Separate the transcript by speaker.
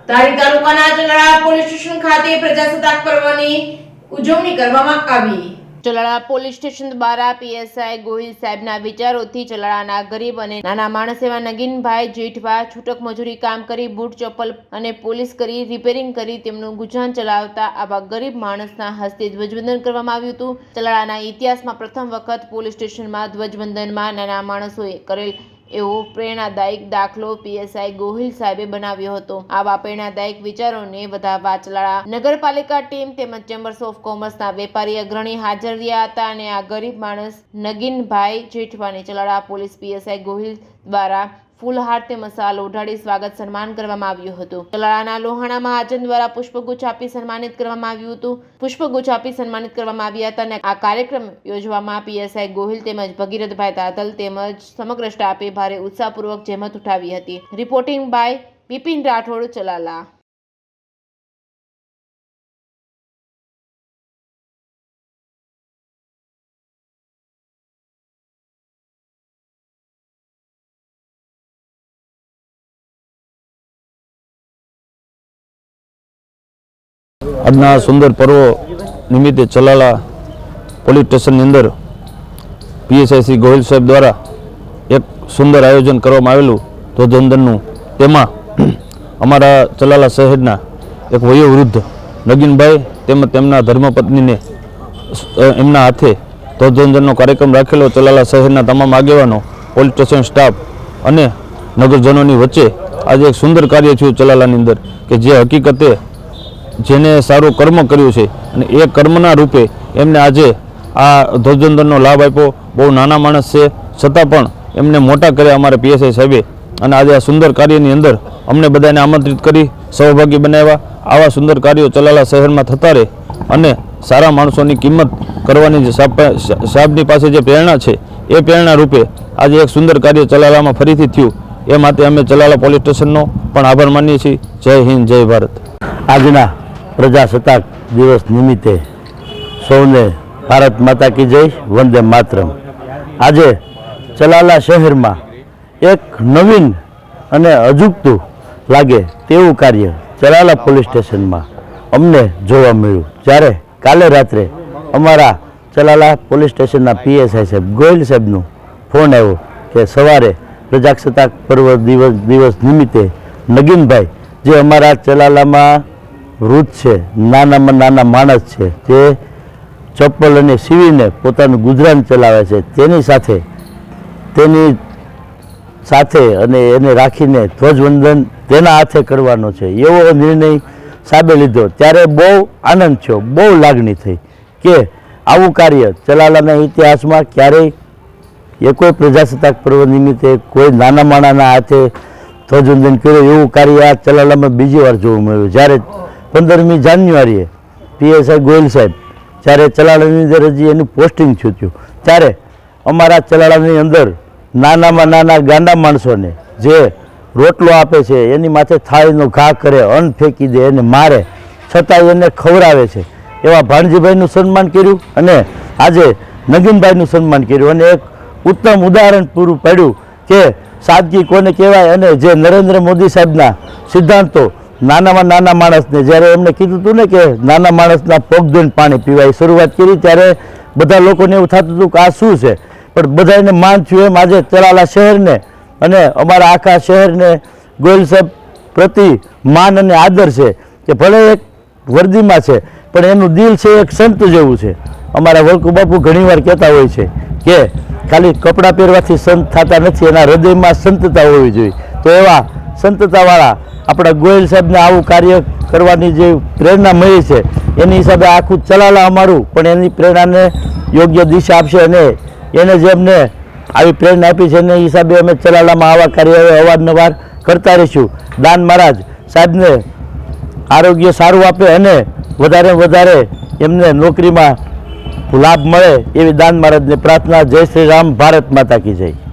Speaker 1: ધારી તાલુકાના Chalala police station ખાતે પ્રજાસત્તાક પર્વની ઉજવણી કરવામાં આવી। ચલાળા પોલીસ સ્ટેશન દ્વારા પીએસઆઈ ગોહિલ સાહેબના વિચારોથી ચલાળાના ગરીબ અને નાના માણસ એવા નગીનભાઈ જેઠવા છૂટક મજૂરી કામ કરી બૂટ ચપ્પલ અને પોલીસ કરી રિપેરિંગ કરી તેમનું ગુજરાન ચલાવતા આવા ગરીબ માણસના હસ્તે ધ્વજવંદન કરવામાં આવ્યું હતું। ચલાળાના ઇતિહાસમાં પ્રથમ વખત પોલીસ સ્ટેશનમાં ધ્વજવંદનમાં નાના માણસોએ કરેલ એવો પ્રેરણાદાયક દાખલો પીએસઆઈ ગોહિલ સાહેબે બનાવ્યો હતો। આવા પ્રેરણાદાયક વિચારોને વધારવા ચલાળા નગરપાલિકા ટીમ તેમજ ચેમ્બર્સ ઓફ કોમર્સના વેપારી અગ્રણી હાજર રહ્યા હતા અને આ ગરીબ માણસ નગીનભાઈ જેઠવાને ચલાળા પોલીસ પીએસઆઈ ગોહિલ દ્વારા ફૂલહાર તેમજ શાલ ઓઢાડી સ્વાગત સન્માન કરવામાં આવ્યું હતું। ચલાળાના લોહાણા મહાજન દ્વારા પુષ્પગુચ્છ આપી સન્માનિત કરવામાં આવ્યું હતું। પુષ્પગુચ્છ આપી સન્માનિત કરવામાં આવ્યા હતા અને આ કાર્યક્રમ યોજવામાં પીએસઆઈ ગોહિલ તેમજ ભગીરથભાઈ તાતલ તેમજ સમગ્ર સ્ટાફે ભારે ઉત્સાહપૂર્વક જહેમત ઉઠાવી હતી। Reporting by Bipin Rathod, Chalala.
Speaker 2: આજના સુંદર પર્વ નિમિત્તે ચલાલા પોલીસ સ્ટેશનની અંદર પીએસઆઈ શ્રી ગોહિલ સાહેબ દ્વારા એક સુંદર આયોજન કરવામાં આવેલું ધ્વજવંદનનું। તેમાં અમારા ચલાલા શહેરના એક વયોવૃદ્ધ નગીનભાઈ તેમજ તેમના ધર્મપત્નીને એમના હાથે ધ્વજવંદનનો કાર્યક્રમ રાખેલો। ચલાલા શહેરના તમામ આગેવાનો, પોલીસ સ્ટેશન સ્ટાફ અને નગરજનોની વચ્ચે આજે એક સુંદર કાર્ય થયું ચલાલાની અંદર કે જે હકીકતે જેને સારું કર્મ કર્યું છે અને એ કર્મના રૂપે એમને આજે આ ધ્વજવંદનનો લાભ આપ્યો। બહુ નાના માણસ છે છતાં પણ એમને મોટા કર્યા અમારા પીએસઆઈ સાહેબે અને આજે આ સુંદર કાર્યની અંદર અમને બધાને આમંત્રિત કરી સહભાગી બનાવ્યા। આવા સુંદર કાર્યો ચલાલા શહેરમાં થતા રહે અને સારા માણસોની કિંમત કરવાની જે સાહેબની પાસે જે પ્રેરણા છે એ પ્રેરણા રૂપે આજે એક સુંદર કાર્ય ચલાલામાં ફરીથી થયું। એ માટે અમે ચલાલા પોલીસ સ્ટેશનનો પણ આભાર માનીએ છીએ। જય હિન્દ, જય ભારત।
Speaker 3: આજના પ્રજાસત્તાક દિવસ નિમિત્તે સૌને ભારત માતા કી જય, વંદે માતરમ। આજે ચલાલા શહેરમાં એક નવીન અને અજુગતું લાગે તેવું કાર્ય ચલાલા પોલીસ સ્ટેશનમાં અમને જોવા મળ્યું। જ્યારે કાલે રાત્રે અમારા ચલાલા પોલીસ સ્ટેશનના પીએસઆઈ સાહેબ ગોહિલ સાહેબનો ફોન આવ્યો કે સવારે પ્રજાસત્તાક પર્વ દિવસ નિમિત્તે નગીનભાઈ જે અમારા ચલાલામાં વૃદ્ધ છે, નાનામાં નાના માણસ છે, જે ચપ્પલ અને સીવીને પોતાનું ગુજરાન ચલાવે છે, તેની સાથે અને એને રાખીને ધ્વજવંદન તેના હાથે કરવાનો છે એવો નિર્ણય સાહેબે લીધો। ત્યારે બહુ આનંદ થયો, બહુ લાગણી થઈ કે આવું કાર્ય ચલાલાના ઇતિહાસમાં ક્યારેય એ કોઈ પ્રજાસત્તાક પર્વ નિમિત્તે કોઈ નાના માણાના હાથે ધ્વજવંદન કર્યું એવું કાર્ય આ ચલાલામાં બીજી વાર જોવા મળ્યું। જ્યારે 15મી જાન્યુઆરીએ પીએસઆઈ ગોહિલ સાહેબ જ્યારે ચલાલાની અંદર હજી એનું પોસ્ટિંગ થયું ત્યારે અમારા ચલાલાની અંદર નાનામાં નાના ગાંડા માણસોને જે રોટલો આપે છે એની માથે થાળીનો ઘા કરે, અન્ન ફેંકી દે, એને મારે, છતાં એને ખવડાવે છે એવા ભાણજીભાઈનું સન્માન કર્યું અને આજે નગીનભાઈનું સન્માન કર્યું અને એક ઉત્તમ ઉદાહરણ પૂરું પાડ્યું કે સાદગી કોને કહેવાય અને જે નરેન્દ્ર મોદી સાહેબના સિદ્ધાંતો નાનામાં નાના માણસને જ્યારે એમને કીધું હતું ને કે નાના માણસના પગ ધોઈને પાણી પીવાય શરૂઆત કરી ત્યારે બધા લોકોને એવું થતું હતું કે આ શું છે, પણ બધાને માન થયું। એમ આજે ચલાલા શહેરને અને અમારા આખા શહેરને ગોહિલ સાહેબ પ્રતિ માન અને આદર છે કે ભલે એક વર્દીમાં છે પણ એનું દિલ છે એક સંત જેવું છે। અમારા વળકુ બાપુ ઘણીવાર કહેતા હોય છે કે ખાલી કપડાં પહેરવાથી સંત થતા નથી, એના હૃદયમાં સંતતા હોવી જોઈએ। તો એવા સંતતાવાળા આપણા ગોહિલ સાહેબને આવું કાર્ય કરવાની જે પ્રેરણા મળી છે એની હિસાબે આખું ચલાલા અમારું પણ એની પ્રેરણાને યોગ્ય દિશા આપશે અને એને જે અમને આવી પ્રેરણા આપી છે એના હિસાબે અમે ચલાલામાં આવા કાર્ય અવારનવાર કરતા રહીશું। દાન મહારાજ સાહેબને આરોગ્ય સારું આપે અને વધારે વધારે એમને નોકરીમાં લાભ મળે એવી દાન મહારાજને પ્રાર્થના। જય શ્રી રામ, ભારત માતા કી જય।